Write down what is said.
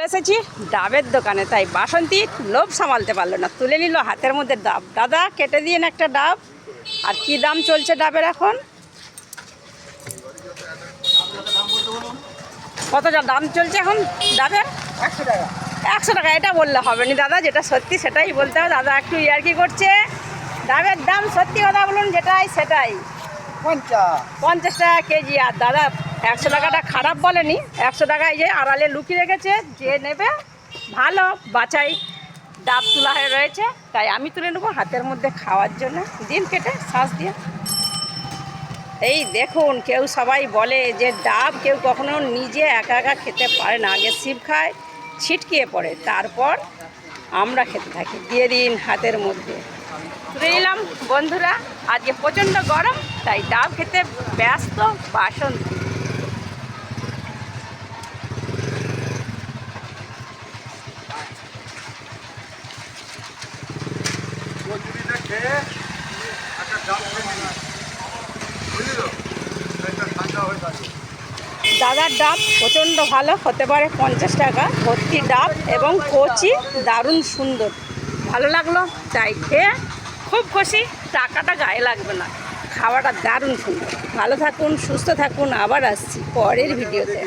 চলে এসেছি ডাবের দোকানে, তাই বাসন্তী লোভ সামালতে পারলো না, তুলে নিল হাতের মধ্যে ডাব। দাদা কেটে দিন একটা ডাব। আর কি দাম চলছে ডাবের এখন? কত দাম চলছে এখন ডাবের? 100 টাকা। 100 টাকা? এটা বললে হবে না দাদা, যেটা সত্যি সেটাই বলতে হবে। দাদা একটু ইয়ার্কি করছে। ডাবের দাম সত্যি কথা বলুন, যেটাই সেটাই। 50 টাকা কেজি। আর দাদা 100 টাকাটা খারাপ বলেনি, 100 টাকায় যে আড়ালে লুকিয়ে রেখেছে, যে নেবে ভালো বাছাই ডাব তোলা হয়ে রয়েছে, তাই আমি তুলে নেবো হাতের মধ্যে খাওয়ার জন্য। দিন কেটে শ্বাস দিয়ে। এই দেখুন, কেউ সবাই বলে যে ডাব কেউ কখনো নিজে একা একা খেতে পারে না, আগে ছিপ খায়, ছিটকিয়ে পড়ে, তারপর আমরা খেতে থাকি। দিয়ে দিন হাতের মধ্যে। তুলে নিলাম বন্ধুরা। আজকে প্রচণ্ড গরম, তাই ডাব খেতে ব্যস্ত বাসন্তী। দাদার ডাব প্রচণ্ড ভালো, হতে পারে 50 টাকা ভর্তি ডাব, এবং কচি দারুণ সুন্দর, ভালো লাগলো তাই খেয়ে খুব খুশি। টাকাটা গায়ে লাগবে না, খাওয়াটা দারুণ সুন্দর। ভালো থাকুন, সুস্থ থাকুন, আবার আসছি পরের ভিডিওতে।